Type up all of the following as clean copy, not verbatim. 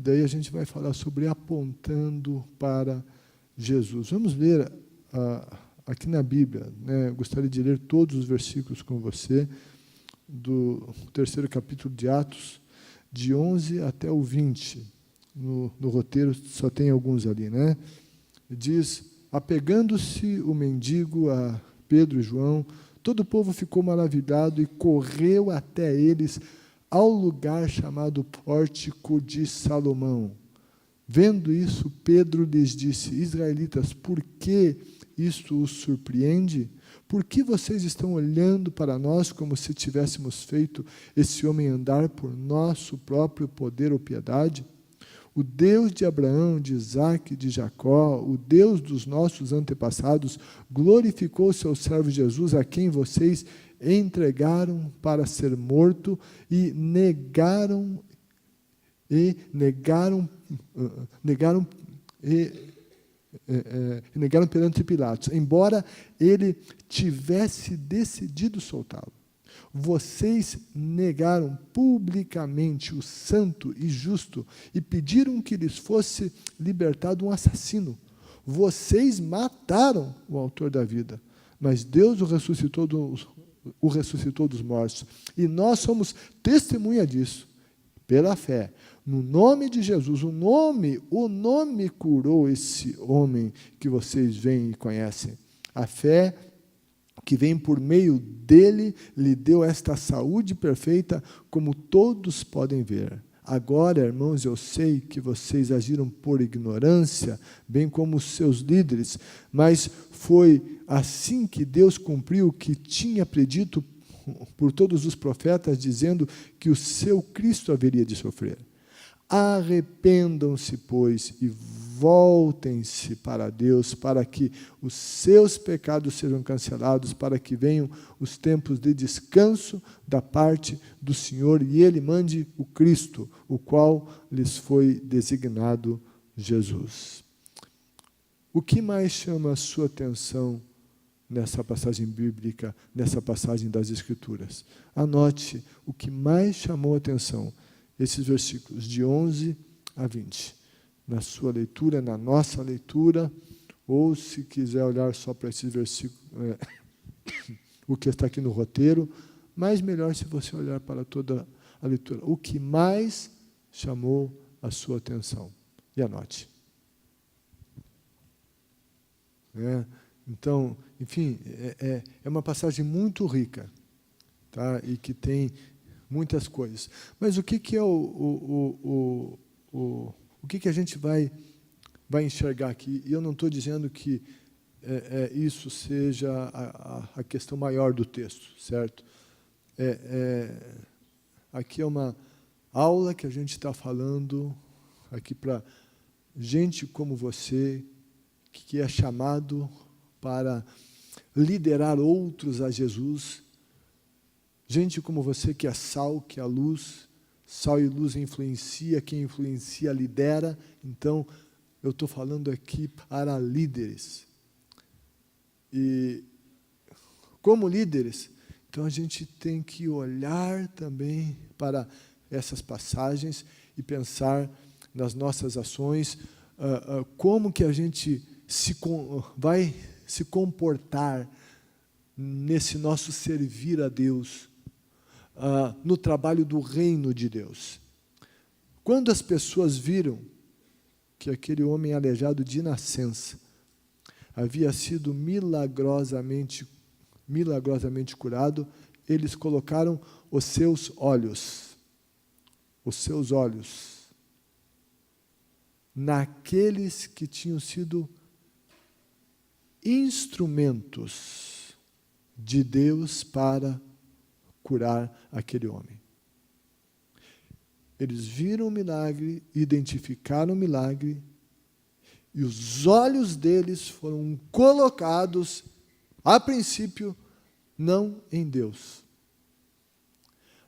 daí a gente vai falar sobre apontando para Jesus. Vamos ler aqui na Bíblia, né? Eu gostaria de ler todos os versículos com você, do 3º capítulo de Atos, de 11 até o 20. No roteiro só tem alguns ali, né? Diz: apegando-se o mendigo a Pedro e João, todo o povo ficou maravilhado e correu até eles ao lugar chamado Pórtico de Salomão. Vendo isso, Pedro lhes disse: israelitas, por que isto os surpreende? Por que vocês estão olhando para nós como se tivéssemos feito esse homem andar por nosso próprio poder ou piedade? O Deus de Abraão, de Isaque, de Jacó, o Deus dos nossos antepassados, glorificou o seu servo Jesus, a quem vocês entregaram para ser morto e negaram perante Pilatos, embora ele tivesse decidido soltá-lo. Vocês negaram publicamente o santo e justo e pediram que lhes fosse libertado um assassino. Vocês mataram o autor da vida, mas Deus o ressuscitou dos mortos. E nós somos testemunha disso, pela fé. No nome de Jesus, o nome curou esse homem que vocês veem e conhecem. A fé que vem por meio dele, lhe deu esta saúde perfeita, como todos podem ver. Agora, irmãos, eu sei que vocês agiram por ignorância, bem como os seus líderes, mas foi assim que Deus cumpriu o que tinha predito por todos os profetas, dizendo que o seu Cristo haveria de sofrer. Arrependam-se, pois, e voltem-se para Deus, para que os seus pecados sejam cancelados, para que venham os tempos de descanso da parte do Senhor, e Ele mande o Cristo, o qual lhes foi designado Jesus. O que mais chama a sua atenção nessa passagem bíblica, nessa passagem das Escrituras? Anote o que mais chamou a atenção, esses versículos de 11 a 20. Na sua leitura, na nossa leitura, ou se quiser olhar só para esses versículos, o que está aqui no roteiro, mas melhor se você olhar para toda a leitura. O que mais chamou a sua atenção? E anote. Então, enfim, é uma passagem muito rica, tá? E que tem muitas coisas. Mas o que é o que a gente vai enxergar aqui? E eu não estou dizendo que isso seja a questão maior do texto, certo? Aqui é uma aula que a gente está falando aqui para gente como você, que é chamado para liderar outros a Jesus. Gente como você que é sal, que é a luz. Sal e luz influencia, quem influencia lidera. Então, eu estou falando aqui para líderes. E, como líderes, então a gente tem que olhar também para essas passagens e pensar nas nossas ações, como que a gente vai se comportar nesse nosso servir a Deus, no trabalho do reino de Deus. Quando as pessoas viram que aquele homem aleijado de nascença havia sido milagrosamente curado, eles colocaram os seus olhos naqueles que tinham sido instrumentos de Deus para curar aquele homem. Eles viram o milagre, identificaram o milagre, e os olhos deles foram colocados, a princípio, não em Deus,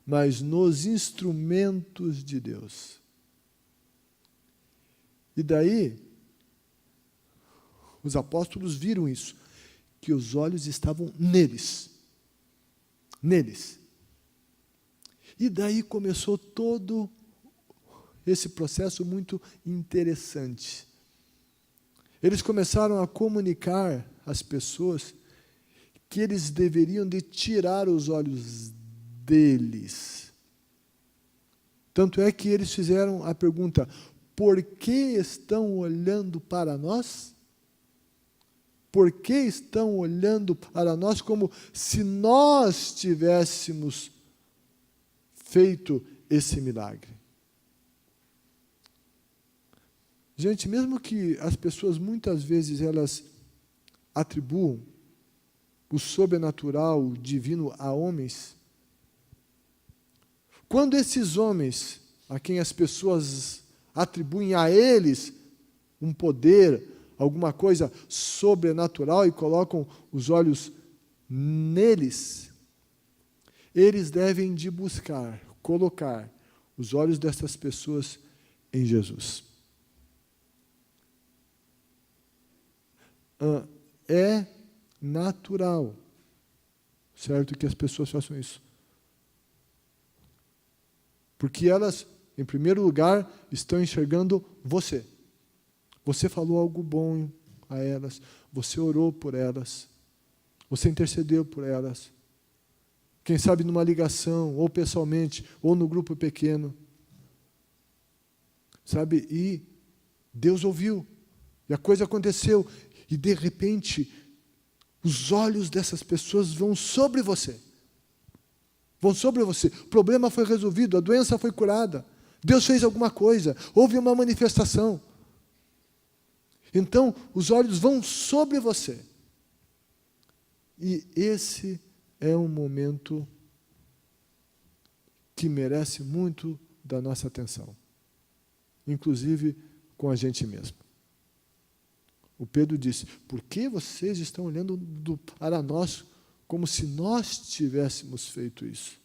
mas nos instrumentos de Deus. E daí, os apóstolos viram isso, que os olhos estavam neles. E daí começou todo, esse processo muito interessante. Eles começaram a comunicar às pessoas que eles deveriam de tirar os olhos deles. Tanto é que eles fizeram a pergunta: por que estão olhando para nós? Por que estão olhando para nós como se nós tivéssemos feito esse milagre? Gente, mesmo que as pessoas muitas vezes elas atribuam o sobrenatural, o divino a homens, quando esses homens, a quem as pessoas atribuem a eles um poder, alguma coisa sobrenatural e colocam os olhos neles, eles devem de buscar, colocar os olhos dessas pessoas em Jesus. É natural, certo, que as pessoas façam isso. Porque elas, em primeiro lugar, estão enxergando você. Você falou algo bom a elas, você orou por elas, você intercedeu por elas. Quem sabe numa ligação, ou pessoalmente, ou no grupo pequeno. Sabe, e Deus ouviu, e a coisa aconteceu, e de repente, os olhos dessas pessoas vão sobre você. Vão sobre você. O problema foi resolvido, a doença foi curada. Deus fez alguma coisa, houve uma manifestação. Então, os olhos vão sobre você. E esse é um momento que merece muito da nossa atenção. Inclusive com a gente mesmo. O Pedro disse: por que vocês estão olhando para nós como se nós tivéssemos feito isso?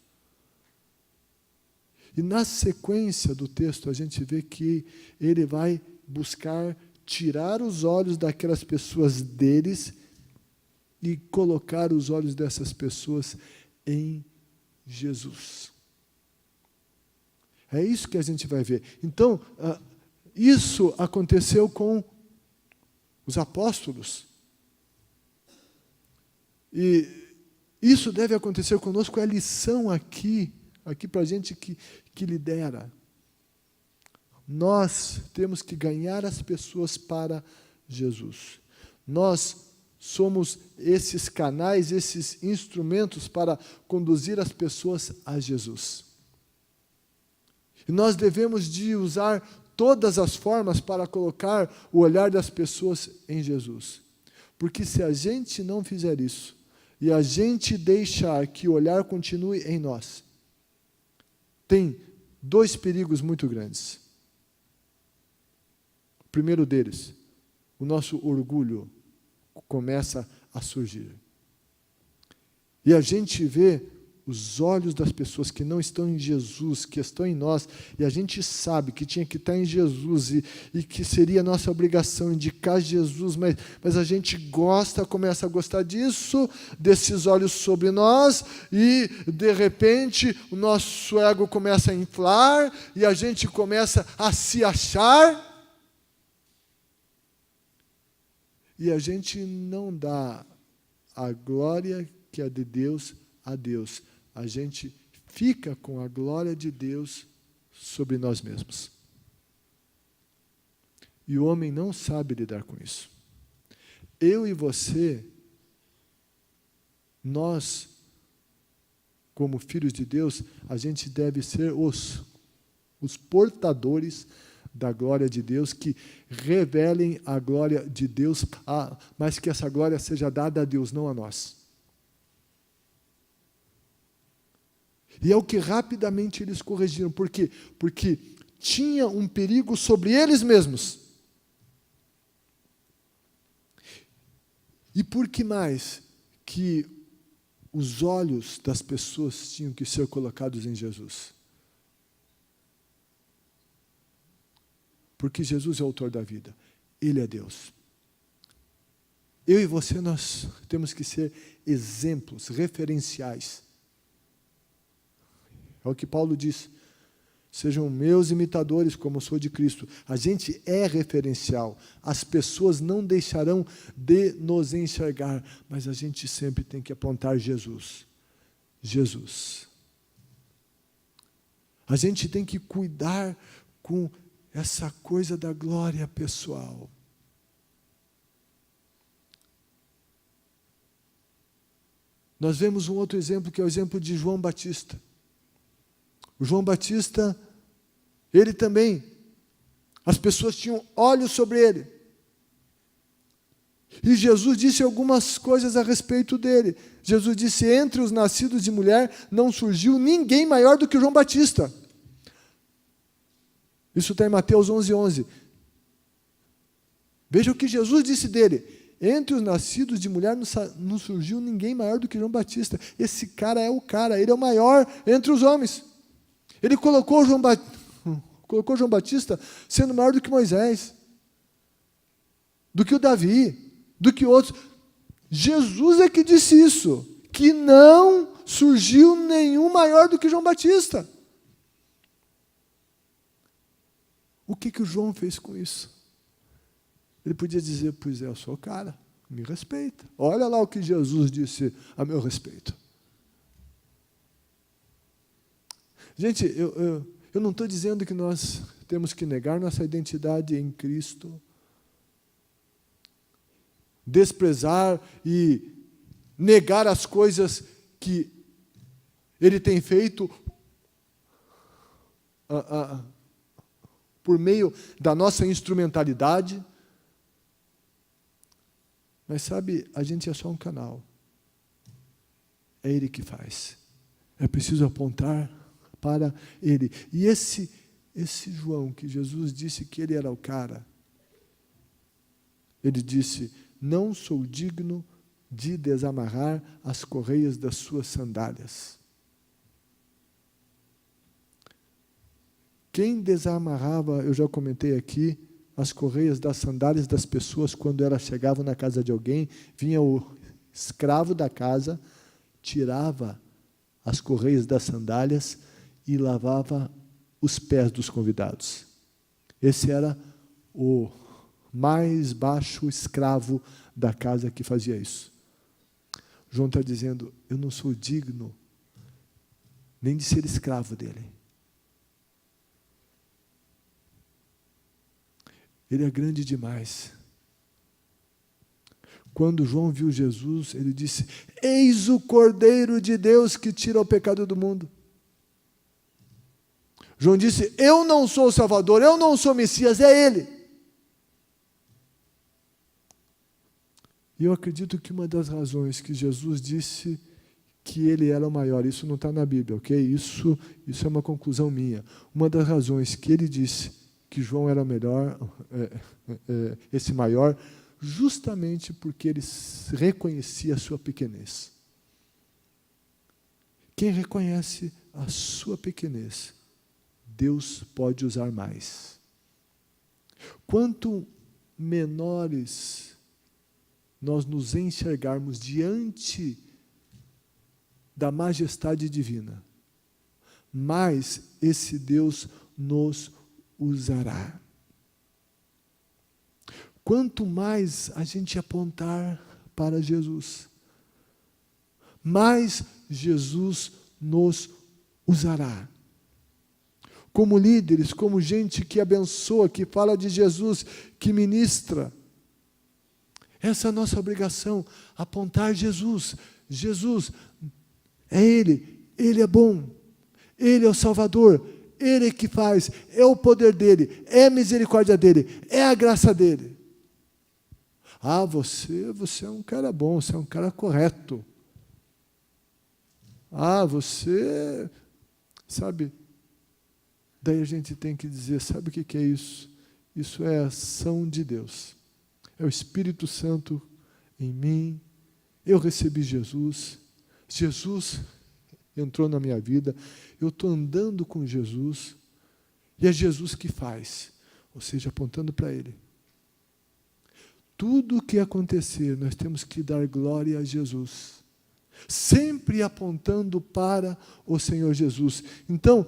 E na sequência do texto a gente vê que ele vai buscar tirar os olhos daquelas pessoas deles e colocar os olhos dessas pessoas em Jesus. É isso que a gente vai ver. Então, isso aconteceu com os apóstolos. E isso deve acontecer conosco, é a lição aqui para a gente que lidera. Nós temos que ganhar as pessoas para Jesus. Nós somos esses canais, esses instrumentos para conduzir as pessoas a Jesus. E nós devemos de usar todas as formas para colocar o olhar das pessoas em Jesus. Porque se a gente não fizer isso, e a gente deixar que o olhar continue em nós, tem dois perigos muito grandes. O primeiro deles, o nosso orgulho começa a surgir. E a gente vê os olhos das pessoas que não estão em Jesus, que estão em nós, e a gente sabe que tinha que estar em Jesus, e que seria nossa obrigação indicar Jesus, mas a gente começa a gostar disso, desses olhos sobre nós, e de repente o nosso ego começa a inflar, e a gente começa a se achar, e a gente não dá a glória que é de Deus a Deus. A gente fica com a glória de Deus sobre nós mesmos. E o homem não sabe lidar com isso. Eu e você, nós, como filhos de Deus, a gente deve ser os portadores da glória de Deus, que revelem a glória de Deus, mas que essa glória seja dada a Deus, não a nós. E é o que rapidamente eles corrigiram. Por quê? Porque tinha um perigo sobre eles mesmos. E por que mais que os olhos das pessoas tinham que ser colocados em Jesus? Porque Jesus é o autor da vida. Ele é Deus. Eu e você, nós temos que ser exemplos, referenciais. É o que Paulo diz. Sejam meus imitadores, como eu sou de Cristo. A gente é referencial. As pessoas não deixarão de nos enxergar, mas a gente sempre tem que apontar Jesus. Jesus. A gente tem que cuidar com essa coisa da glória pessoal. Nós vemos um outro exemplo, que é o exemplo de João Batista. O João Batista, ele também, as pessoas tinham olhos sobre ele. E Jesus disse algumas coisas a respeito dele. Jesus disse: entre os nascidos de mulher não surgiu ninguém maior do que João Batista. Isso está em Mateus 11:11. Veja o que Jesus disse dele: entre os nascidos de mulher não surgiu ninguém maior do que João Batista. Esse cara é o cara, ele é o maior entre os homens. Ele colocou João Batista sendo maior do que Moisés, do que o Davi, do que outros. Jesus é que disse isso, que não surgiu nenhum maior do que João Batista. O que o João fez com isso? Ele podia dizer: pois é, eu sou o cara, me respeita. Olha lá o que Jesus disse a meu respeito. Gente, eu não estou dizendo que nós temos que negar nossa identidade em Cristo, desprezar e negar as coisas que Ele tem feito por meio da nossa instrumentalidade. Mas sabe, a gente é só um canal. É Ele que faz. É preciso apontar para Ele. E esse João, que Jesus disse que ele era o cara, ele disse: não sou digno de desamarrar as correias das suas sandálias. Quem desamarrava, eu já comentei aqui, as correias das sandálias das pessoas quando elas chegavam na casa de alguém, vinha o escravo da casa, tirava as correias das sandálias e lavava os pés dos convidados. Esse era o mais baixo escravo da casa que fazia isso. João está dizendo: eu não sou digno nem de ser escravo dele. Ele é grande demais. Quando João viu Jesus, ele disse: eis o Cordeiro de Deus que tira o pecado do mundo. João disse: eu não sou o Salvador, eu não sou o Messias, é Ele. E eu acredito que uma das razões que Jesus disse que Ele era o maior, isso não está na Bíblia, ok? Isso é uma conclusão minha. Uma das razões que Ele disse que João era melhor, esse maior, justamente porque ele reconhecia a sua pequenez. Quem reconhece a sua pequenez, Deus pode usar mais. Quanto menores nós nos enxergarmos diante da majestade divina, mais esse Deus nos usará. Quanto mais a gente apontar para Jesus, mais Jesus nos usará. Como líderes, como gente que abençoa, que fala de Jesus, que ministra. Essa é a nossa obrigação, apontar Jesus. Jesus é Ele é bom, Ele é o Salvador, Ele é que faz, é o poder dEle, é a misericórdia dEle, é a graça dEle. Ah, você é um cara bom, você é um cara correto. Ah, você, sabe, daí a gente tem que dizer, sabe o que é isso? Isso é a ação de Deus. É o Espírito Santo em mim. Eu recebi Jesus. Jesus entrou na minha vida. Eu estou andando com Jesus. E é Jesus que faz. Ou seja, apontando para Ele. Tudo o que acontecer, nós temos que dar glória a Jesus. Sempre apontando para o Senhor Jesus. Então,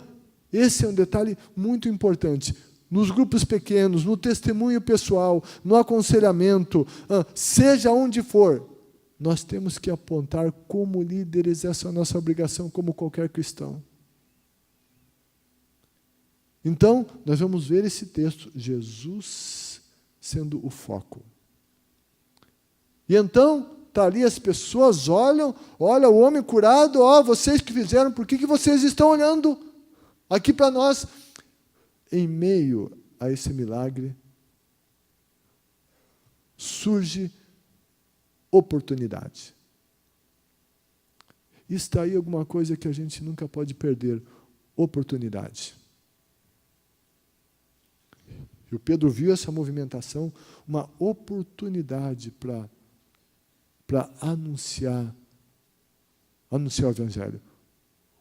Esse é um detalhe muito importante. Nos grupos pequenos, no testemunho pessoal, no aconselhamento, seja onde for, nós temos que apontar como líderes, essa é a nossa obrigação como qualquer cristão. Então, nós vamos ver esse texto, Jesus sendo o foco. E então, está ali as pessoas olham, olha o homem curado, vocês que fizeram, por que vocês estão olhando aqui para nós? Em meio a esse milagre, surge oportunidade. Está aí alguma coisa que a gente nunca pode perder, oportunidade. E o Pedro viu essa movimentação, uma oportunidade para anunciar o Evangelho.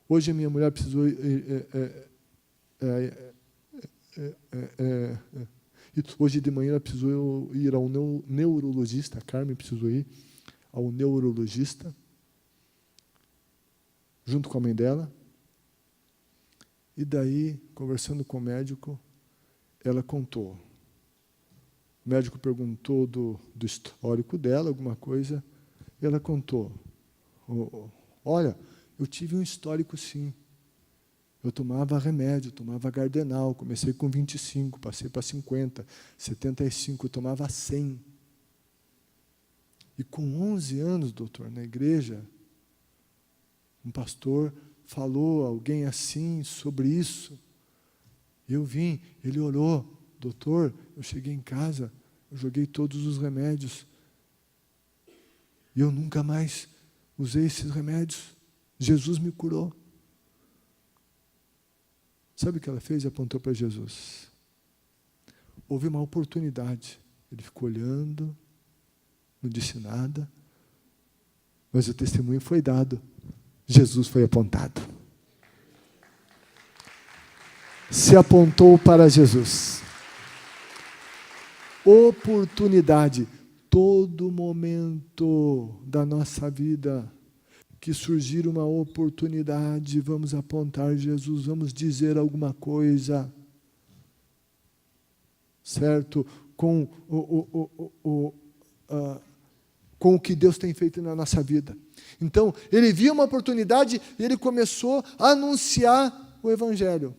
Hoje a minha mulher precisou hoje de manhã ela precisou ir ao neurologista, a Carmen precisou ir ao neurologista, junto com a mãe dela. E daí, conversando com o médico, ela contou. O médico perguntou do histórico dela, alguma coisa, e ela contou. Olha, eu tive um histórico, sim. Eu tomava remédio, tomava Gardenal, comecei com 25, passei para 50, 75, eu tomava 100. E com 11 anos, doutor, na igreja, um pastor falou, alguém assim, sobre isso. Eu vim, ele orou, doutor, eu cheguei em casa, eu joguei todos os remédios. E eu nunca mais usei esses remédios. Jesus me curou. Sabe o que ela fez? Apontou para Jesus. Houve uma oportunidade. Ele ficou olhando, não disse nada, mas o testemunho foi dado. Jesus foi apontado. Se apontou para Jesus. Oportunidade. Todo momento da nossa vida que surgir uma oportunidade, vamos apontar Jesus, vamos dizer alguma coisa, certo? Com o que Deus tem feito na nossa vida. Então, ele viu uma oportunidade e ele começou a anunciar o Evangelho.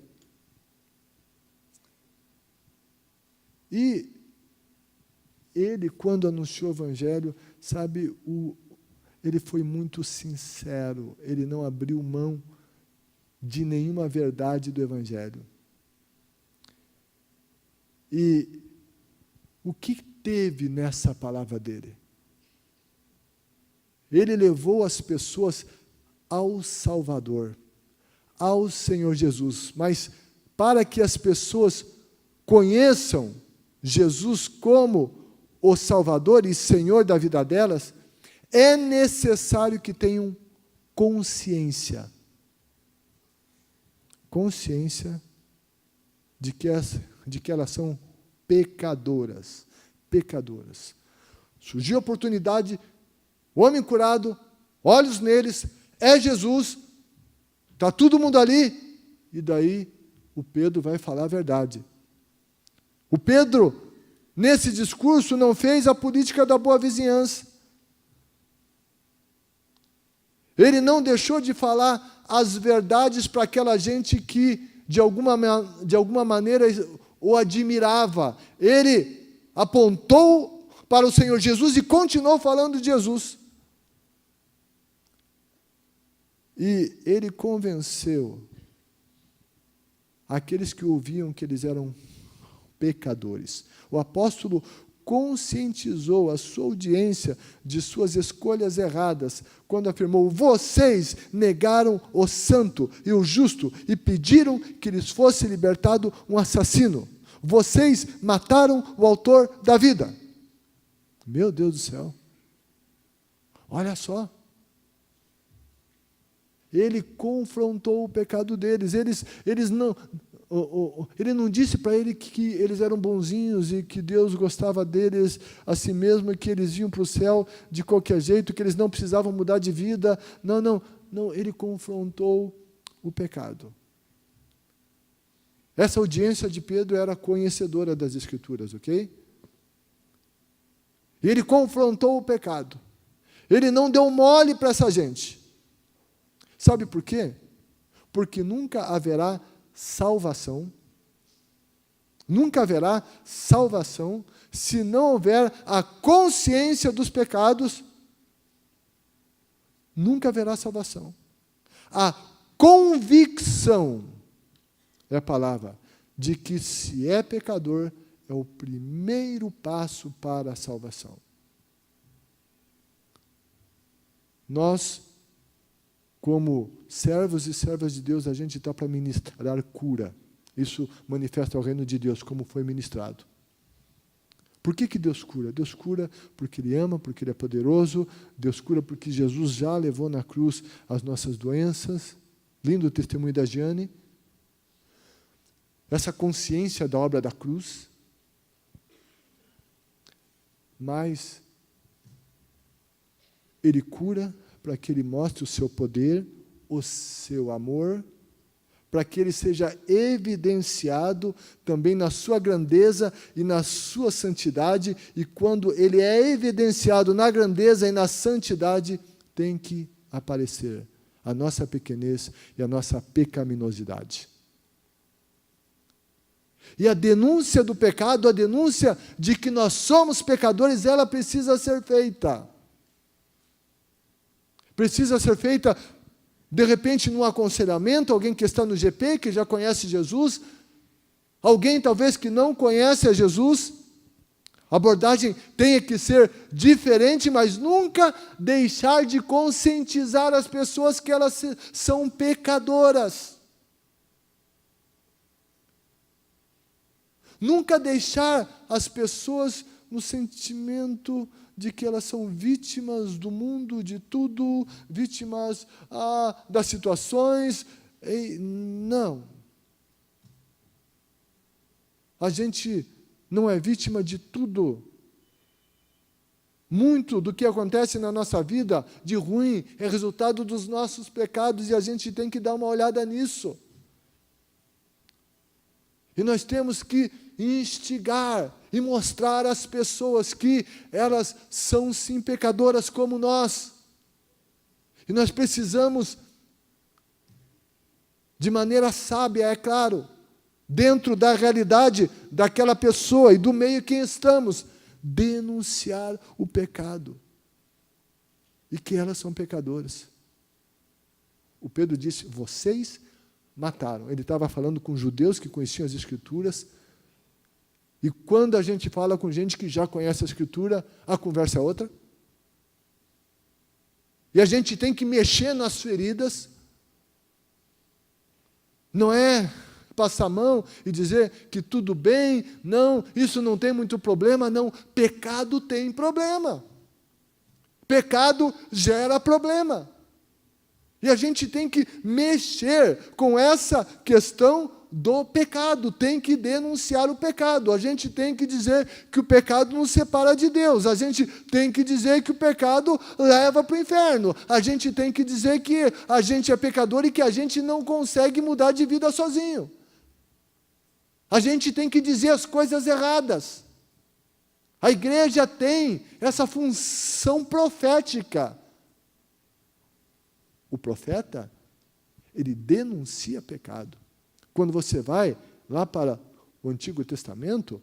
E ele, quando anunciou o Evangelho, sabe, ele foi muito sincero, ele não abriu mão de nenhuma verdade do Evangelho. E o que teve nessa palavra dele? Ele levou as pessoas ao Salvador, ao Senhor Jesus. Mas para que as pessoas conheçam Jesus como o Salvador e Senhor da vida delas, é necessário que tenham consciência. Consciência de que elas são pecadoras. Pecadoras. Surgiu a oportunidade, o homem curado, olhos neles, é Jesus, está todo mundo ali, e daí o Pedro vai falar a verdade. O Pedro, nesse discurso, não fez a política da boa vizinhança. Ele não deixou de falar as verdades para aquela gente que, de alguma maneira, o admirava. Ele apontou para o Senhor Jesus e continuou falando de Jesus. E ele convenceu aqueles que ouviam que eles eram pecadores. O apóstolo conscientizou a sua audiência de suas escolhas erradas, quando afirmou: vocês negaram o santo e o justo e pediram que lhes fosse libertado um assassino. Vocês mataram o autor da vida. Meu Deus do céu. Olha só. Ele confrontou o pecado deles. Ele não disse para ele que eles eram bonzinhos e que Deus gostava deles a si mesmo e que eles iam para o céu de qualquer jeito, que eles não precisavam mudar de vida. Não. Ele confrontou o pecado. Essa audiência de Pedro era conhecedora das Escrituras, ok? E ele confrontou o pecado. Ele não deu mole para essa gente. Sabe por quê? Porque nunca haverá salvação. Nunca haverá salvação se não houver a consciência dos pecados. Nunca haverá salvação. A convicção é a palavra de que se é pecador é o primeiro passo para a salvação. Nós, como servos e servas de Deus, a gente está para ministrar cura. Isso manifesta o reino de Deus, como foi ministrado. Por que Deus cura? Deus cura porque Ele ama, porque Ele é poderoso. Deus cura porque Jesus já levou na cruz as nossas doenças. Lindo o testemunho da Giane. Essa consciência da obra da cruz. Mas Ele cura para que Ele mostre o seu poder, o seu amor, para que Ele seja evidenciado também na sua grandeza e na sua santidade, e quando Ele é evidenciado na grandeza e na santidade, tem que aparecer a nossa pequenez e a nossa pecaminosidade. E a denúncia do pecado, a denúncia de que nós somos pecadores, ela precisa ser feita. Precisa ser feita, de repente, num aconselhamento, alguém que está no GP, que já conhece Jesus, alguém talvez que não conhece a Jesus, a abordagem tenha que ser diferente, mas nunca deixar de conscientizar as pessoas que elas são pecadoras. Nunca deixar as pessoas no sentimento de que elas são vítimas do mundo, de tudo, vítimas das situações. Não. A gente não é vítima de tudo. Muito do que acontece na nossa vida de ruim é resultado dos nossos pecados e a gente tem que dar uma olhada nisso. E nós temos que instigar e mostrar às pessoas que elas são sim pecadoras como nós. E nós precisamos, de maneira sábia, é claro, dentro da realidade daquela pessoa e do meio em que estamos, denunciar o pecado. E que elas são pecadoras. O Pedro disse, vocês mataram. Ele estava falando com judeus que conheciam as Escrituras. E quando a gente fala com gente que já conhece a Escritura, a conversa é outra. E a gente tem que mexer nas feridas. Não é passar a mão e dizer que tudo bem, não, isso não tem muito problema, não. Pecado tem problema. Pecado gera problema. E a gente tem que mexer com essa questão do pecado, tem que denunciar o pecado, a gente tem que dizer que o pecado nos separa de Deus, a gente tem que dizer que o pecado leva para o inferno, a gente tem que dizer que a gente é pecador e que a gente não consegue mudar de vida sozinho. A gente tem que dizer as coisas erradas. A igreja tem essa função profética. O profeta, ele denuncia pecado. Quando você vai lá para o Antigo Testamento,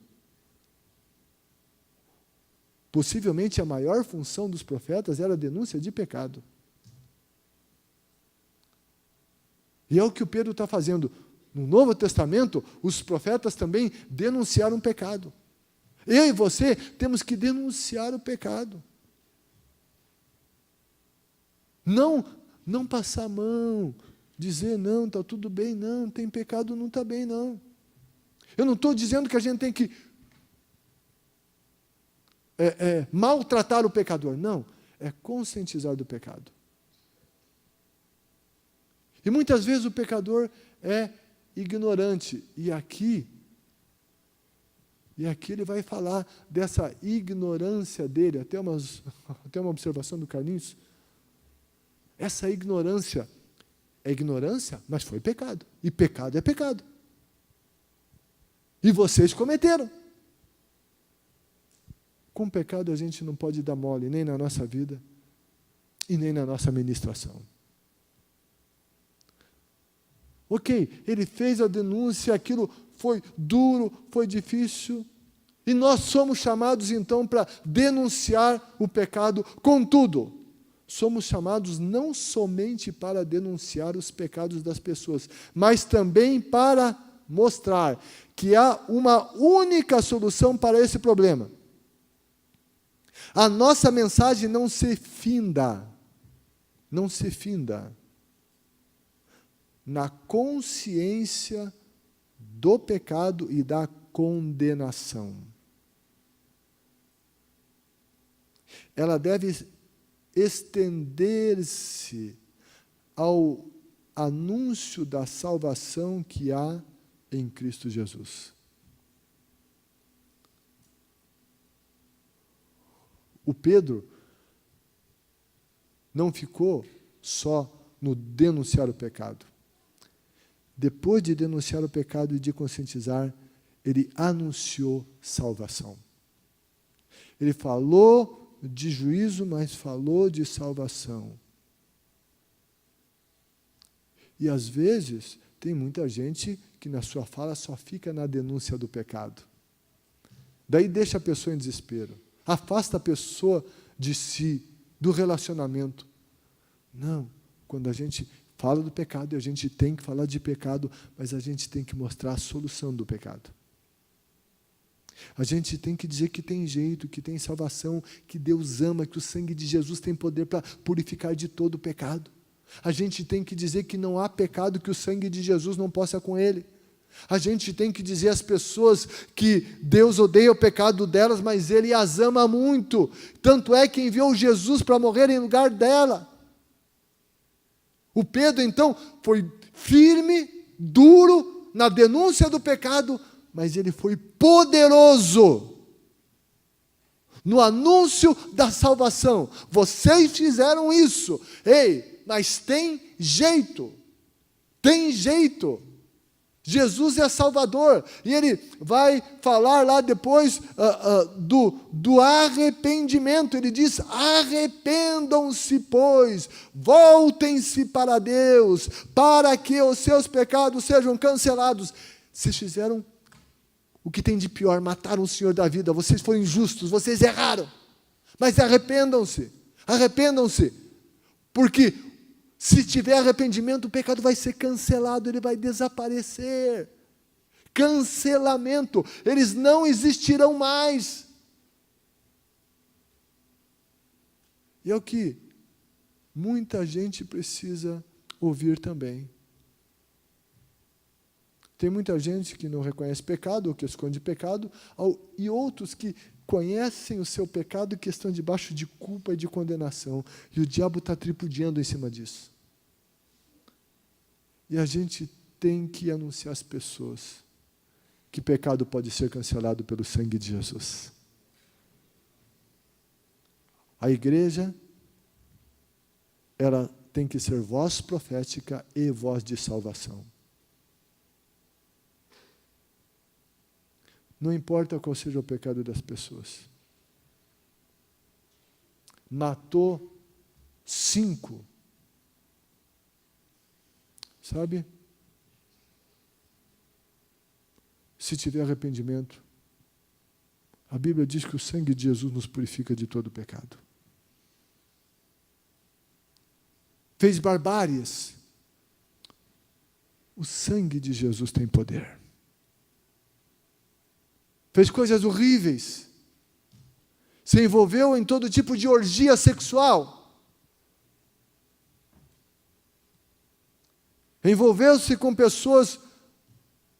possivelmente a maior função dos profetas era a denúncia de pecado. E é o que o Pedro está fazendo. No Novo Testamento, os profetas também denunciaram o pecado. Eu e você temos que denunciar o pecado. Não passar a mão, dizer, não, está tudo bem, não, tem pecado, não está bem, não. Eu não estou dizendo que a gente tem que maltratar o pecador, não, é conscientizar do pecado. E muitas vezes o pecador é ignorante, e aqui ele vai falar dessa ignorância dele, até uma observação do Carlinhos. Essa ignorância é ignorância, mas foi pecado. E pecado é pecado. E vocês cometeram. Com o pecado a gente não pode dar mole, nem na nossa vida, e nem na nossa ministração. Ok, ele fez a denúncia, aquilo foi duro, foi difícil, e nós somos chamados então para denunciar o pecado. Contudo, somos chamados não somente para denunciar os pecados das pessoas, mas também para mostrar que há uma única solução para esse problema. A nossa mensagem não se finda na consciência do pecado e da condenação. Ela deve estender-se ao anúncio da salvação que há em Cristo Jesus. O Pedro não ficou só no denunciar o pecado. Depois de denunciar o pecado e de conscientizar, ele anunciou salvação. Ele falou de juízo, mas falou de salvação. E às vezes, tem muita gente que na sua fala só fica na denúncia do pecado. Daí deixa a pessoa em desespero. Afasta a pessoa de si, do relacionamento. Não, quando a gente fala do pecado, e a gente tem que falar de pecado, mas a gente tem que mostrar a solução do pecado. A gente tem que dizer que tem jeito, que tem salvação, que Deus ama, que o sangue de Jesus tem poder para purificar de todo o pecado. A gente tem que dizer que não há pecado que o sangue de Jesus não possa com ele. A gente tem que dizer às pessoas que Deus odeia o pecado delas, mas Ele as ama muito. Tanto é que enviou Jesus para morrer em lugar dela. O Pedro, então, foi firme, duro na denúncia do pecado, mas ele foi poderoso no anúncio da salvação. Vocês fizeram isso. Ei, mas tem jeito. Tem jeito. Jesus é Salvador, e ele vai falar lá depois do arrependimento. Ele diz: arrependam-se, pois, voltem-se para Deus, para que os seus pecados sejam cancelados. Vocês fizeram o que tem de pior, mataram o Senhor da vida, vocês foram injustos, vocês erraram, mas arrependam-se, porque se tiver arrependimento, o pecado vai ser cancelado, ele vai desaparecer. Cancelamento, eles não existirão mais. E é o que muita gente precisa ouvir também. Tem muita gente que não reconhece pecado, ou que esconde pecado, e outros que conhecem o seu pecado e que estão debaixo de culpa e de condenação. E o diabo está tripudiando em cima disso. E a gente tem que anunciar às pessoas que pecado pode ser cancelado pelo sangue de Jesus. A igreja, ela tem que ser voz profética e voz de salvação. Não importa qual seja o pecado das pessoas. Matou 5. Sabe? Se tiver arrependimento, a Bíblia diz que o sangue de Jesus nos purifica de todo pecado. Fez barbáries. O sangue de Jesus tem poder. Fez coisas horríveis, se envolveu em todo tipo de orgia sexual, envolveu-se com pessoas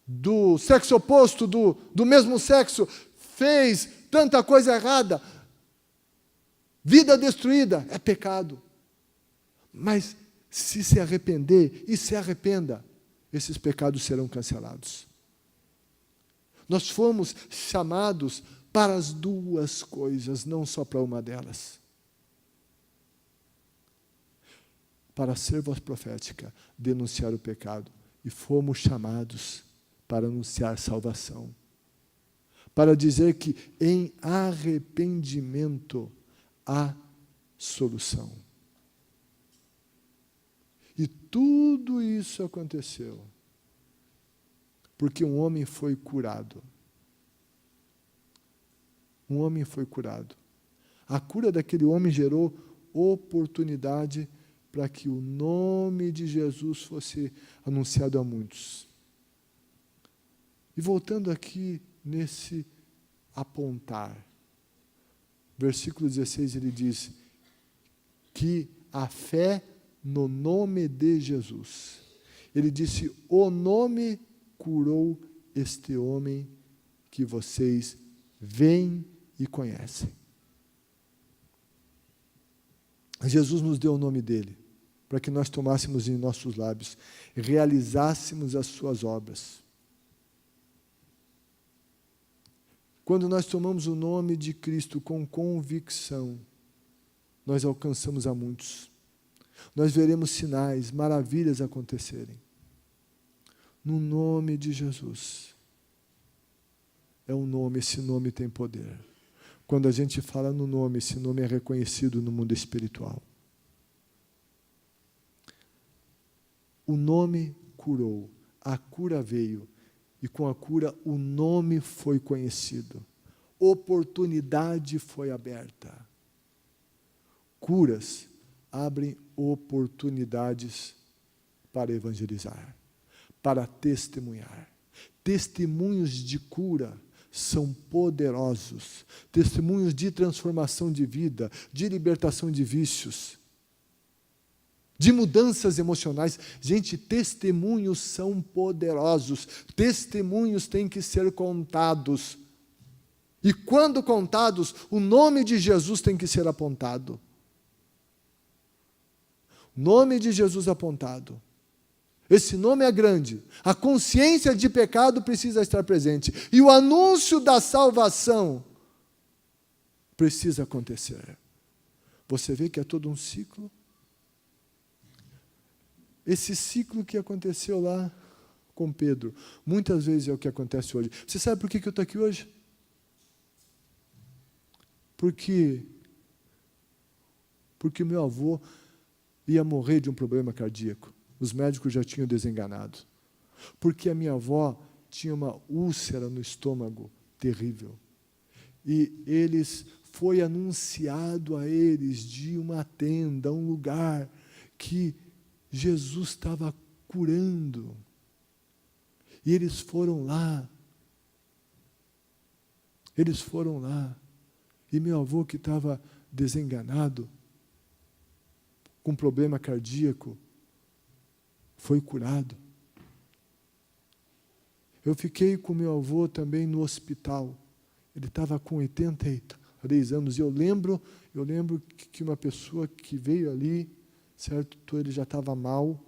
do sexo oposto, do mesmo sexo, fez tanta coisa errada, vida destruída, é pecado. Mas se arrepender, e se arrependa, esses pecados serão cancelados. Nós fomos chamados para as duas coisas, não só para uma delas. Para ser voz profética, denunciar o pecado. E fomos chamados para anunciar salvação. para dizer que em arrependimento há solução. E tudo isso aconteceu porque um homem foi curado. Um homem foi curado. A cura daquele homem gerou oportunidade para que o nome de Jesus fosse anunciado a muitos. E voltando aqui nesse apontar, versículo 16, ele diz que a fé no nome de Jesus. Ele disse, o nome curou este homem que vocês veem e conhecem. Jesus nos deu o nome dele, para que nós tomássemos em nossos lábios, realizássemos as suas obras. Quando nós tomamos o nome de Cristo com convicção, nós alcançamos a muitos. Nós veremos sinais, maravilhas acontecerem. No nome de Jesus. É um nome, esse nome tem poder. Quando a gente fala no nome, esse nome é reconhecido no mundo espiritual. O nome curou, a cura veio, e com a cura o nome foi conhecido. Oportunidade foi aberta. Curas abrem oportunidades para evangelizar, para testemunhar. Testemunhos de cura são poderosos. Testemunhos de transformação de vida, de libertação de vícios, de mudanças emocionais. Gente, testemunhos são poderosos. Testemunhos têm que ser contados. E quando contados, o nome de Jesus tem que ser apontado. Nome de Jesus apontado. Esse nome é grande. A consciência de pecado precisa estar presente. E o anúncio da salvação precisa acontecer. Você vê que é todo um ciclo. Esse ciclo que aconteceu lá com Pedro, muitas vezes é o que acontece hoje. Você sabe por que eu estou aqui hoje? Porque meu avô ia morrer de um problema cardíaco. Os médicos já tinham desenganado. Porque a minha avó tinha uma úlcera no estômago terrível. E foi anunciado a eles de uma tenda, um lugar que Jesus estava curando. E eles foram lá. E meu avô, que estava desenganado, com problema cardíaco, foi curado. Eu fiquei com meu avô também no hospital. Ele estava com 83 anos. E eu lembro que uma pessoa que veio ali, certo, ele já estava mal,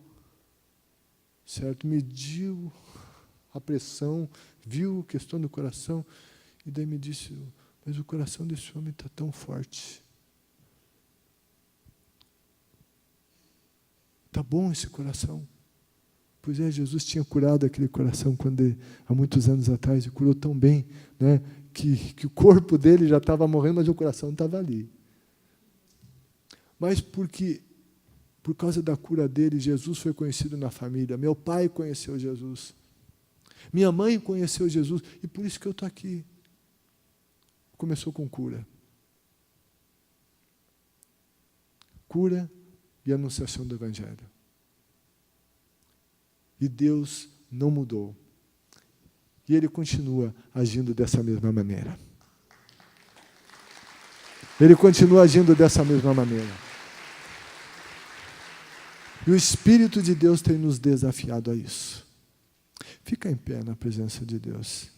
certo, mediu a pressão, viu a questão do coração, e daí me disse, mas o coração desse homem está tão forte. Está bom esse coração? Pois é, Jesus tinha curado aquele coração há muitos anos atrás, e curou tão bem, né, que o corpo dele já estava morrendo, mas o coração estava ali. Mas por causa da cura dele, Jesus foi conhecido na família. Meu pai conheceu Jesus. Minha mãe conheceu Jesus, e por isso que eu estou aqui. Começou com cura. Cura e anunciação do Evangelho. E Deus não mudou. E Ele continua agindo dessa mesma maneira. Ele continua agindo dessa mesma maneira. E o Espírito de Deus tem nos desafiado a isso. Fica em pé na presença de Deus.